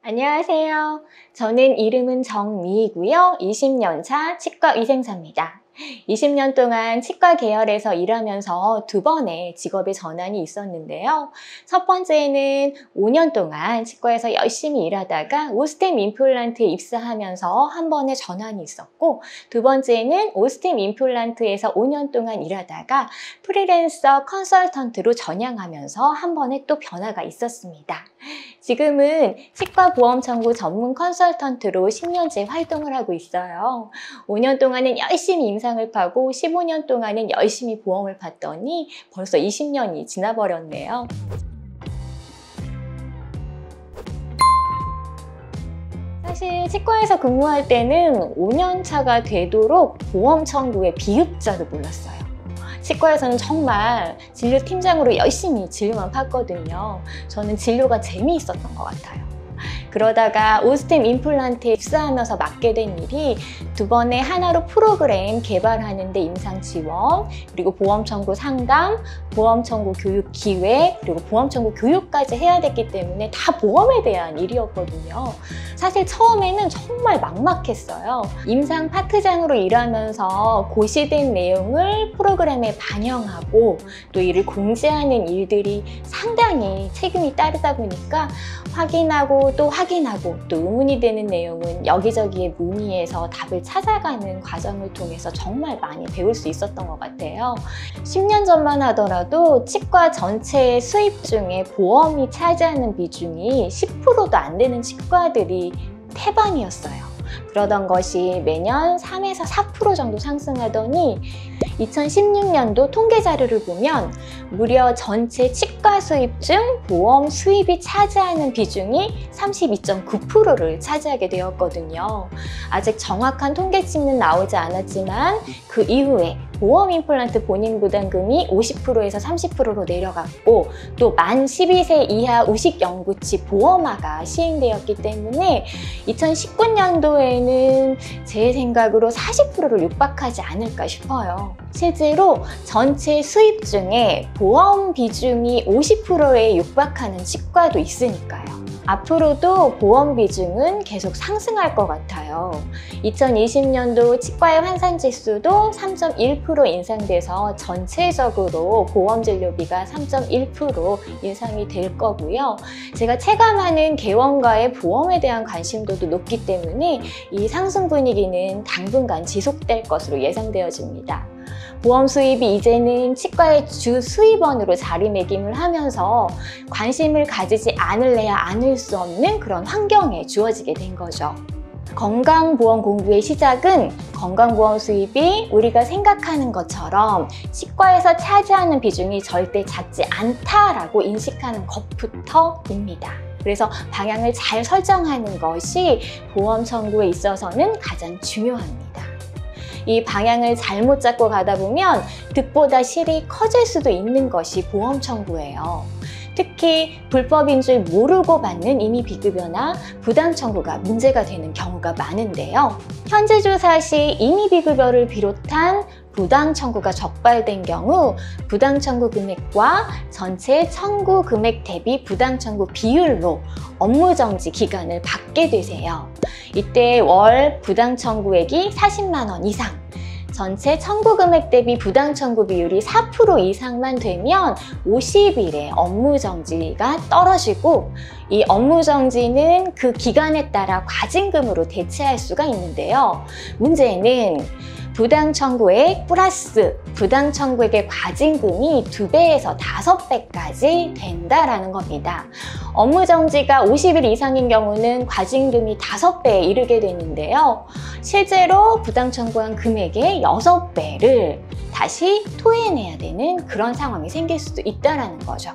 안녕하세요. 저는 이름은 정미이고요. 20년차 치과위생사입니다. 20년 동안 치과 계열에서 일하면서 두 번의 직업의 전환이 있었는데요. 첫 번째는 5년 동안 치과에서 열심히 일하다가 오스템 임플란트에 입사하면서 한 번의 전환이 있었고, 두 번째는 오스템 임플란트에서 5년 동안 일하다가 프리랜서 컨설턴트로 전향하면서 한 번의 또 변화가 있었습니다. 지금은 치과보험 청구 전문 컨설턴트로 10년째 활동을 하고 있어요. 5년 동안은 열심히 임상을 파고 15년 동안은 열심히 보험을 봤더니 벌써 20년이 지나버렸네요. 사실 치과에서 근무할 때는 5년 차가 되도록 보험 청구의 비읍자도 몰랐어요. 치과에서는 정말 진료팀장으로 열심히 진료만 팠거든요. 저는 진료가 재미있었던 것 같아요. 그러다가 오스템 임플란트에 입사하면서 맡게 된 일이 두 번의 하나로 프로그램 개발하는 데 임상 지원, 그리고 보험 청구 상담, 보험 청구 교육 기획, 그리고 보험 청구 교육까지 해야 됐기 때문에 다 보험에 대한 일이었거든요. 사실 처음에는 정말 막막했어요. 임상 파트장으로 일하면서 고시된 내용을 프로그램에 반영하고 또 이를 공지하는 일들이 상당히 책임이 따르다 보니까 확인하고 또 의문이 되는 내용은 여기저기에 문의해서 답을 찾아가는 과정을 통해서 정말 많이 배울 수 있었던 것 같아요. 10년 전만 하더라도 치과 전체의 수입 중에 보험이 차지하는 비중이 10%도 안 되는 치과들이 태반이었어요. 그러던 것이 매년 3에서 4% 정도 상승하더니 2016년도 통계 자료를 보면 무려 전체 치과 수입 중 보험 수입이 차지하는 비중이 32.9%를 차지하게 되었거든요. 아직 정확한 통계치는 나오지 않았지만 그 이후에 보험 임플란트 본인 부담금이 50%에서 30%로 내려갔고 또 만 12세 이하 우식연구치 보험화가 시행되었기 때문에 2019년도에는 제 생각으로 40%를 육박하지 않을까 싶어요. 실제로 전체 수입 중에 보험 비중이 50%에 육박하는 치과도 있으니까요. 앞으로도 보험 비중은 계속 상승할 것 같아요. 2020년도 치과의 환산 지수도 3.1% 인상돼서 전체적으로 보험 진료비가 3.1% 인상이 될 거고요. 제가 체감하는 개원가의 보험에 대한 관심도도 높기 때문에 이 상승 분위기는 당분간 지속될 것으로 예상되어집니다. 보험 수입이 이제는 치과의 주 수입원으로 자리매김을 하면서 관심을 가지지 않을래야 않을 수 없는 그런 환경에 주어지게 된 거죠. 건강보험 공부의 시작은 건강보험 수입이 우리가 생각하는 것처럼 치과에서 차지하는 비중이 절대 작지 않다라고 인식하는 것부터입니다. 그래서 방향을 잘 설정하는 것이 보험 청구에 있어서는 가장 중요합니다. 이 방향을 잘못 잡고 가다 보면 득보다 실이 커질 수도 있는 것이 보험 청구예요. 특히 불법인 줄 모르고 받는 임의 비급여나 부당 청구가 문제가 되는 경우가 많은데요. 현재 조사 시 임의 비급여를 비롯한 부당 청구가 적발된 경우 부당 청구 금액과 전체 청구 금액 대비 부당 청구 비율로 업무 정지 기간을 받게 되세요. 이때 월 부당 청구액이 40만 원 이상, 전체 청구 금액 대비 부당 청구 비율이 4% 이상만 되면 50일의 업무 정지가 떨어지고 이 업무 정지는 그 기간에 따라 과징금으로 대체할 수가 있는데요. 문제는 부당 청구액 플러스 부당 청구액의 과징금이 2배에서 5배까지 된다라는 겁니다. 업무 정지가 50일 이상인 경우는 과징금이 5배에 이르게 되는데요. 실제로 부당 청구한 금액의 6배를 다시 토해내야 되는 그런 상황이 생길 수도 있다는 거죠.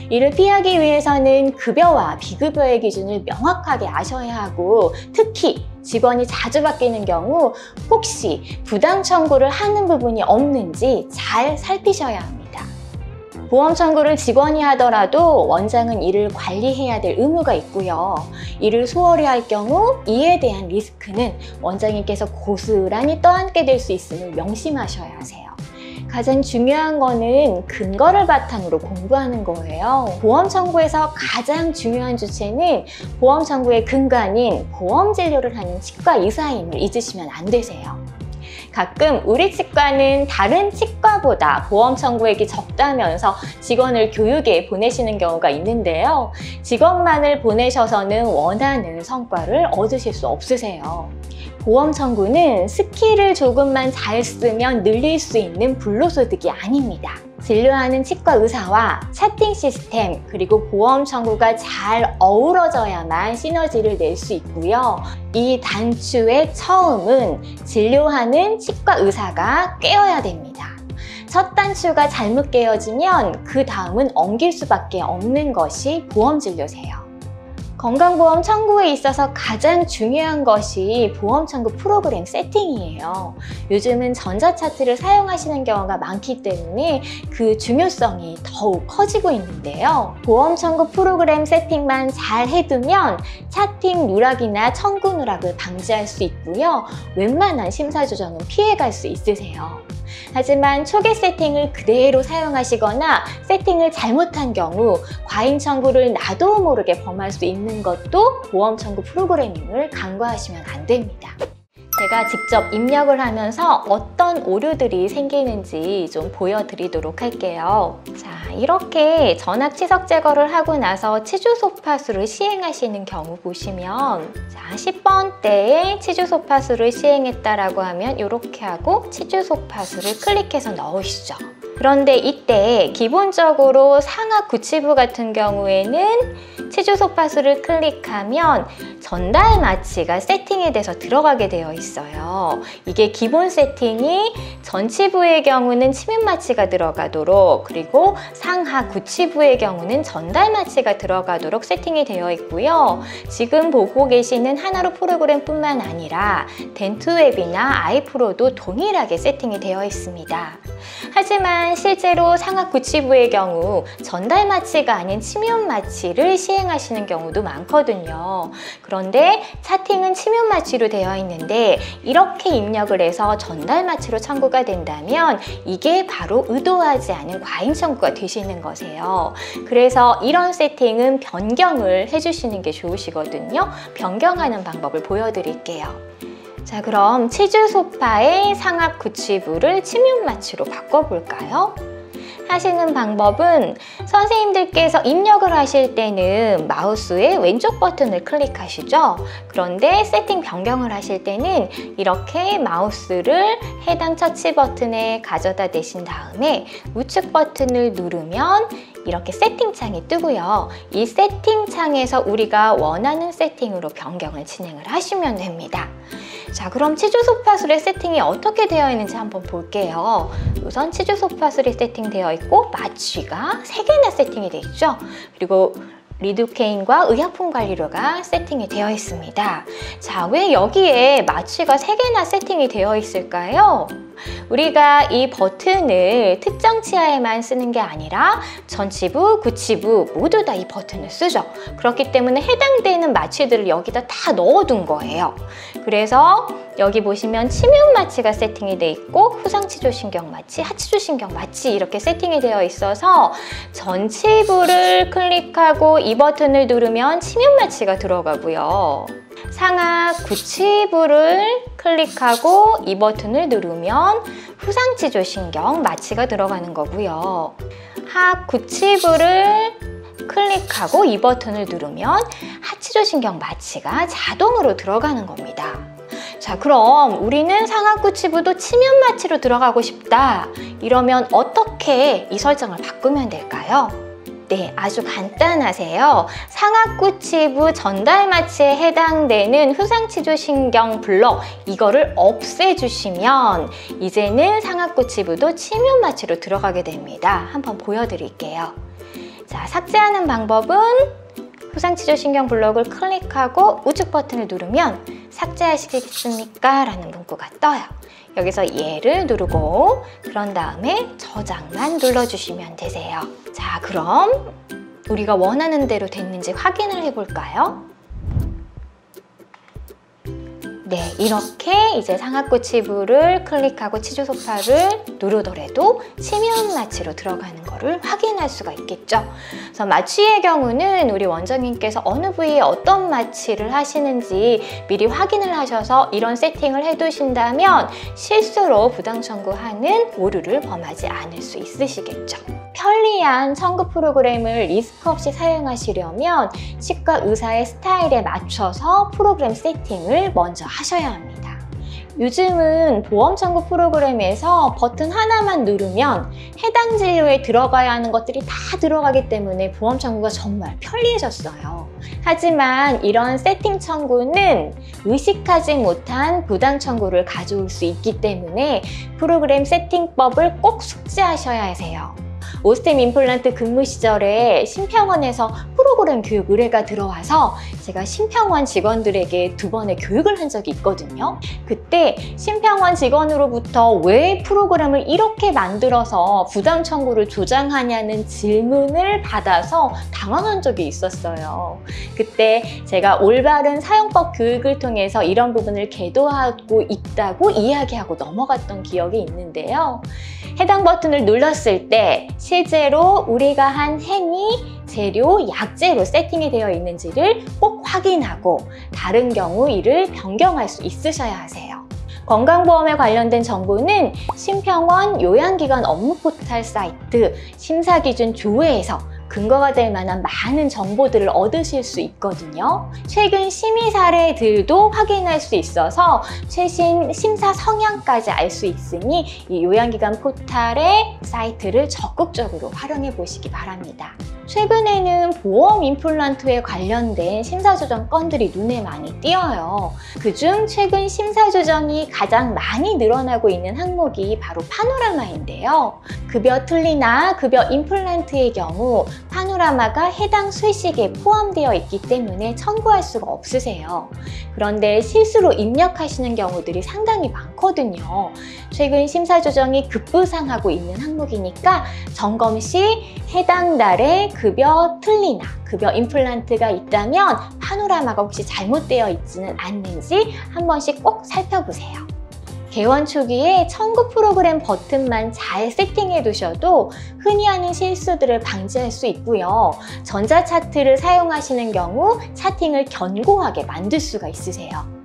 이를 피하기 위해서는 급여와 비급여의 기준을 명확하게 아셔야 하고, 특히 직원이 자주 바뀌는 경우 혹시 부당 청구를 하는 부분이 없는지 잘 살피셔야 합니다. 보험 청구를 직원이 하더라도 원장은 이를 관리해야 될 의무가 있고요. 이를 소홀히 할 경우 이에 대한 리스크는 원장님께서 고스란히 떠안게 될 수 있음을 명심하셔야 하세요. 가장 중요한 거는 근거를 바탕으로 공부하는 거예요. 보험 청구에서 가장 중요한 주체는 보험 청구의 근간인 보험 진료를 하는 치과 의사임을 잊으시면 안 되세요. 가끔 우리 치과는 다른 치과보다 보험 청구액이 적다면서 직원을 교육에 보내시는 경우가 있는데요. 직원만을 보내셔서는 원하는 성과를 얻으실 수 없으세요. 보험 청구는 스킬을 조금만 잘 쓰면 늘릴 수 있는 불로소득이 아닙니다. 진료하는 치과 의사와 차팅 시스템 그리고 보험 청구가 잘 어우러져야만 시너지를 낼 수 있고요. 이 단추의 처음은 진료하는 치과 의사가 깨어야 됩니다. 첫 단추가 잘못 깨어지면 그 다음은 엉길 수밖에 없는 것이 보험 진료세요. 건강보험 청구에 있어서 가장 중요한 것이 보험 청구 프로그램 세팅이에요. 요즘은 전자차트를 사용하시는 경우가 많기 때문에 그 중요성이 더욱 커지고 있는데요. 보험 청구 프로그램 세팅만 잘 해두면 차팅 누락이나 청구 누락을 방지할 수 있고요. 웬만한 심사 조정은 피해갈 수 있으세요. 하지만 초기 세팅을 그대로 사용하시거나 세팅을 잘못한 경우 과잉 청구를 나도 모르게 범할 수 있는 것도 보험 청구 프로그래밍을 간과하시면 안 됩니다. 제가 직접 입력을 하면서 어떤 오류들이 생기는지 좀 보여드리도록 할게요. 자, 이렇게 전압 치석 제거를 하고 나서 치주 소파수를 시행하시는 경우 보시면 자, 10번대에 치주 소파수를 시행했다라고 하면 이렇게 하고 치주 소파수를 클릭해서 넣으시죠. 그런데 이때 기본적으로 상악 구치부 같은 경우에는 치주 소파수를 클릭하면 전달 마취가 세팅이 돼서 들어가게 되어 있어요. 이게 기본 세팅이 전치부의 경우는 침입 마취가 들어가도록 그리고 상하 구치부의 경우는 전달 마취가 들어가도록 세팅이 되어 있고요. 지금 보고 계시는 하나로 프로그램뿐만 아니라 덴트웹이나 아이프로도 동일하게 세팅이 되어 있습니다. 하지만 실제로 상악 구치부의 경우 전달 마취가 아닌 침입 마취를 시행하시는 경우도 많거든요. 그런데 차팅은 침입 마취로 되어 있는데 이렇게 입력을 해서 전달 마취로 청구가 된다면 이게 바로 의도하지 않은 과잉 청구가 되시는 거세요. 그래서 이런 세팅은 변경을 해주시는 게 좋으시거든요. 변경하는 방법을 보여드릴게요. 자, 그럼 치주 소파의 상악 구치부를 침입 마취로 바꿔볼까요? 하시는 방법은 선생님들께서 입력을 하실 때는 마우스의 왼쪽 버튼을 클릭하시죠. 그런데 세팅 변경을 하실 때는 이렇게 마우스를 해당 처치 버튼에 가져다 대신 다음에 우측 버튼을 누르면 이렇게 세팅창이 뜨고요. 이 세팅창에서 우리가 원하는 세팅으로 변경을 진행을 하시면 됩니다. 자, 그럼 치주 소파술의 세팅이 어떻게 되어 있는지 한번 볼게요. 우선 치주 소파술이 세팅되어 있고 마취가 3개나 세팅이 되어 있죠. 그리고 리도케인과 의약품 관리료가 세팅이 되어 있습니다. 자, 왜 여기에 마취가 3개나 세팅이 되어 있을까요? 우리가 이 버튼을 특정 치아에만 쓰는 게 아니라 전치부, 구치부 모두 다 이 버튼을 쓰죠. 그렇기 때문에 해당되는 마취들을 여기다 다 넣어둔 거예요. 그래서 여기 보시면 침입 마취가 세팅이 돼 있고 후상치조신경 마취, 하치조신경 마취 이렇게 세팅이 되어 있어서 전치부를 클릭하고 이 버튼을 누르면 침입 마취가 들어가고요. 상악 구치부를 클릭하고 이 버튼을 누르면 후상치조신경 마취가 들어가는 거고요. 하 구치부를 클릭하고 이 버튼을 누르면 하치조신경 마취가 자동으로 들어가는 겁니다. 자, 그럼 우리는 상악 구치부도 침입 마취로 들어가고 싶다. 이러면 어떻게 이 설정을 바꾸면 될까요? 네, 아주 간단하세요. 상악구치부 전달 마취에 해당되는 후상치조신경 블록 이거를 없애주시면 이제는 상악구치부도 침입 마취로 들어가게 됩니다. 한번 보여드릴게요. 자, 삭제하는 방법은 후상치조신경 블록을 클릭하고 우측 버튼을 누르면 삭제하시겠습니까? 라는 문구가 떠요. 여기서 얘를 누르고 그런 다음에 저장만 눌러주시면 되세요. 자, 그럼 우리가 원하는 대로 됐는지 확인을 해볼까요? 네, 이렇게 이제 상하구치부를 클릭하고 치주 소파를 누르더라도 치면 마취로 들어가는 거를 확인할 수가 있겠죠. 그래서 마취의 경우는 우리 원장님께서 어느 부위에 어떤 마취를 하시는지 미리 확인을 하셔서 이런 세팅을 해두신다면 실수로 부당 청구하는 오류를 범하지 않을 수 있으시겠죠. 편리한 청구 프로그램을 리스크 없이 사용하시려면 치과 의사의 스타일에 맞춰서 프로그램 세팅을 먼저 하셔야 합니다. 요즘은 보험 청구 프로그램에서 버튼 하나만 누르면 해당 진료에 들어가야 하는 것들이 다 들어가기 때문에 보험 청구가 정말 편리해졌어요. 하지만 이런 세팅 청구는 의식하지 못한 부당 청구를 가져올 수 있기 때문에 프로그램 세팅법을 꼭 숙지하셔야 하세요. 오스템 임플란트 근무 시절에 심평원에서 프로그램 교육 의뢰가 들어와서 제가 심평원 직원들에게 2번의 교육을 한 적이 있거든요. 그때 심평원 직원으로부터 왜 프로그램을 이렇게 만들어서 부당 청구를 조장하냐는 질문을 받아서 당황한 적이 있었어요. 그때 제가 올바른 사용법 교육을 통해서 이런 부분을 계도하고 있다고 이야기하고 넘어갔던 기억이 있는데요. 해당 버튼을 눌렀을 때 실제로 우리가 한 행위, 재료, 약재로 세팅이 되어 있는지를 꼭 확인하고 다른 경우 이를 변경할 수 있으셔야 하세요. 건강보험에 관련된 정보는 심평원 요양기관 업무 포털 사이트 심사기준 조회에서 근거가 될 만한 많은 정보들을 얻으실 수 있거든요. 최근 심의 사례들도 확인할 수 있어서 최신 심사 성향까지 알 수 있으니 이 요양기관 포털의 사이트를 적극적으로 활용해 보시기 바랍니다. 최근에는 보험 임플란트에 관련된 심사조정 건들이 눈에 많이 띄어요. 그중 최근 심사조정이 가장 많이 늘어나고 있는 항목이 바로 파노라마인데요. 급여 틀니나 급여 임플란트의 경우 파노라마가 해당 수의식에 포함되어 있기 때문에 청구할 수가 없으세요. 그런데 실수로 입력하시는 경우들이 상당히 많거든요. 최근 심사조정이 급부상하고 있는 항목이니까 점검 시 해당 달에 급여 틀니나 급여 임플란트가 있다면 파노라마가 혹시 잘못되어 있지는 않는지 한 번씩 꼭 살펴보세요. 개원 초기에 청구 프로그램 버튼만 잘 세팅해 두셔도 흔히 하는 실수들을 방지할 수 있고요. 전자 차트를 사용하시는 경우 차팅을 견고하게 만들 수가 있으세요.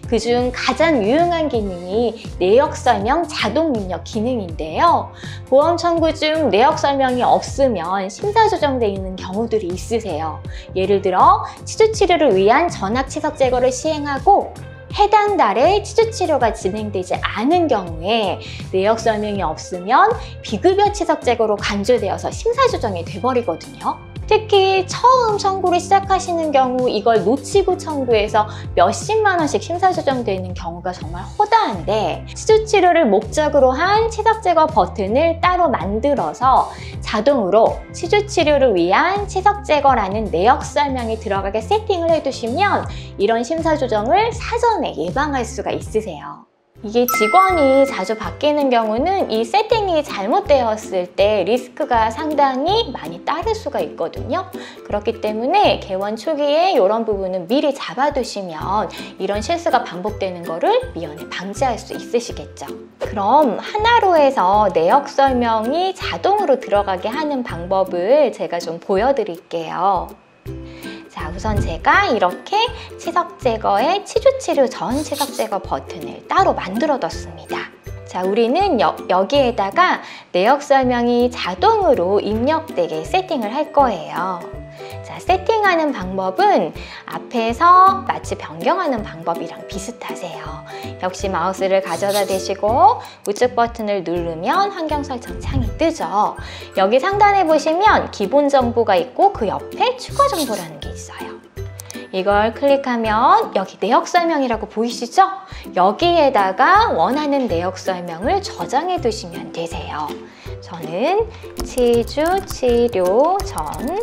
그중 가장 유용한 기능이 내역 설명 자동 입력 기능인데요. 보험 청구 중 내역 설명이 없으면 심사 조정되어 있는 경우들이 있으세요. 예를 들어 치주 치료를 위한 전악 치석 제거를 시행하고 해당 달에 치주 치료가 진행되지 않은 경우에 내역 설명이 없으면 비급여 치석 제거로 간주되어서 심사 조정이 돼버리거든요. 특히 처음 청구를 시작하시는 경우 이걸 놓치고 청구해서 몇십만 원씩 심사 조정되는 경우가 정말 허다한데 치주 치료를 목적으로 한 치석 제거 버튼을 따로 만들어서 자동으로 치주 치료를 위한 치석 제거라는 내역 설명이 들어가게 세팅을 해두시면 이런 심사 조정을 사전에 예방할 수가 있으세요. 이게 직원이 자주 바뀌는 경우는 이 세팅이 잘못되었을 때 리스크가 상당히 많이 따를 수가 있거든요. 그렇기 때문에 개원 초기에 이런 부분은 미리 잡아두시면 이런 실수가 반복되는 거를 미연에 방지할 수 있으시겠죠. 그럼 하나로에서 내역 설명이 자동으로 들어가게 하는 방법을 제가 좀 보여드릴게요. 자, 우선 제가 이렇게 치석 제거의 치주 치료 전 치석 제거 버튼을 따로 만들어 뒀습니다. 자, 우리는 여기에다가 내역 설명이 자동으로 입력되게 세팅을 할 거예요. 자, 세팅하는 방법은 앞에서 마치 변경하는 방법이랑 비슷하세요. 역시 마우스를 가져다 대시고 우측 버튼을 누르면 환경 설정 창이 뜨죠. 여기 상단에 보시면 기본 정보가 있고 그 옆에 추가 정보라는 게 있어요. 이걸 클릭하면 여기 내역 설명이라고 보이시죠? 여기에다가 원하는 내역 설명을 저장해 두시면 되세요. 저는 치주 치료 전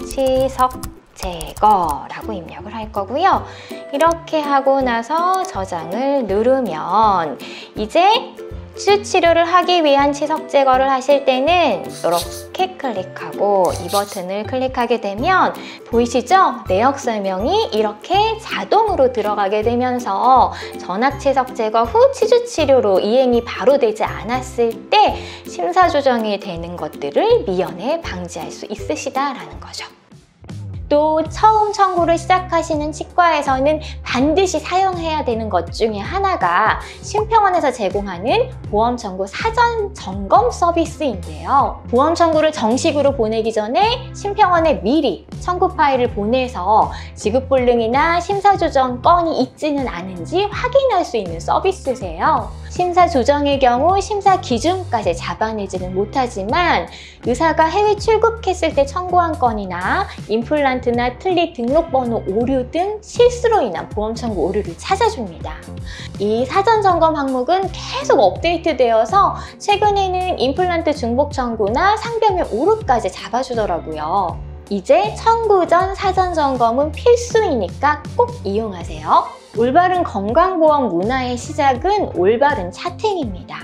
치석 제거라고 입력을 할 거고요. 이렇게 하고 나서 저장을 누르면 이제 치주 치료를 하기 위한 치석 제거를 하실 때는 이렇게 클릭하고 이 버튼을 클릭하게 되면 보이시죠? 내역 설명이 이렇게 자동으로 들어가게 되면서 전악 치석 제거 후 치주 치료로 이행이 바로 되지 않았을 때 심사 조정이 되는 것들을 미연에 방지할 수 있으시다라는 거죠. 또 처음 청구를 시작하시는 치과에서는 반드시 사용해야 되는 것 중에 하나가 심평원에서 제공하는 보험 청구 사전 점검 서비스인데요. 보험 청구를 정식으로 보내기 전에 심평원에 미리 청구 파일을 보내서 지급불능이나 심사조정 건이 있지는 않은지 확인할 수 있는 서비스세요. 심사조정의 경우 심사 기준까지 잡아내지는 못하지만 의사가 해외 출국했을 때 청구한 건이나 임플란트나 틀니 등록번호 오류 등 실수로 인한 보험 청구 오류를 찾아줍니다. 이 사전 점검 항목은 계속 업데이트되어서 최근에는 임플란트 중복 청구나 상변면 오류까지 잡아주더라고요. 이제 청구 전 사전 점검은 필수이니까 꼭 이용하세요. 올바른 건강보험 문화의 시작은 올바른 차팅입니다.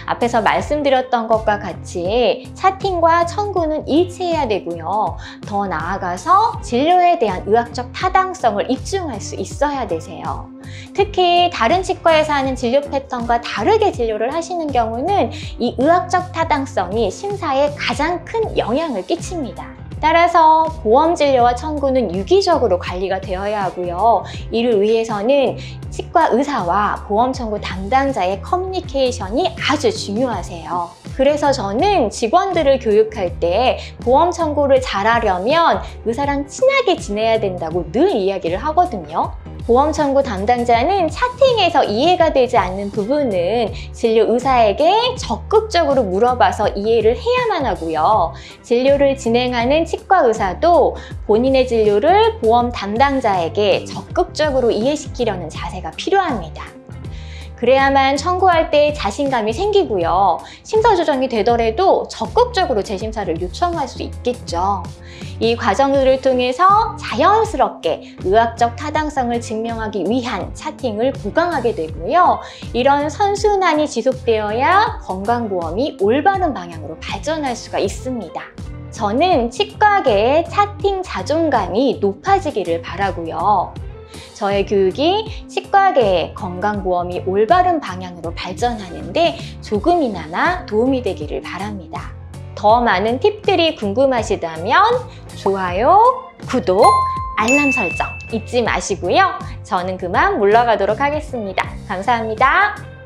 앞에서 말씀드렸던 것과 같이 차팅과 청구는 일치해야 되고요. 더 나아가서 진료에 대한 의학적 타당성을 입증할 수 있어야 되세요. 특히 다른 치과에서 하는 진료 패턴과 다르게 진료를 하시는 경우는 이 의학적 타당성이 심사에 가장 큰 영향을 끼칩니다. 따라서 보험 진료와 청구는 유기적으로 관리가 되어야 하고요. 이를 위해서는 치과 의사와 보험 청구 담당자의 커뮤니케이션이 아주 중요하세요. 그래서 저는 직원들을 교육할 때 보험 청구를 잘하려면 의사랑 친하게 지내야 된다고 늘 이야기를 하거든요. 보험 청구 담당자는 차팅에서 이해가 되지 않는 부분은 진료 의사에게 적극적으로 물어봐서 이해를 해야만 하고요. 진료를 진행하는 치과 의사도 본인의 진료를 보험 담당자에게 적극적으로 이해시키려는 자세가 필요합니다. 그래야만 청구할 때 자신감이 생기고요. 심사 조정이 되더라도 적극적으로 재심사를 요청할 수 있겠죠. 이 과정들을 통해서 자연스럽게 의학적 타당성을 증명하기 위한 차팅을 보강하게 되고요. 이런 선순환이 지속되어야 건강보험이 올바른 방향으로 발전할 수가 있습니다. 저는 치과계의 차팅 자존감이 높아지기를 바라고요. 저의 교육이 치과계의 건강보험이 올바른 방향으로 발전하는데 조금이나마 도움이 되기를 바랍니다. 더 많은 팁들이 궁금하시다면 좋아요, 구독, 알람 설정 잊지 마시고요. 저는 그만 물러가도록 하겠습니다. 감사합니다.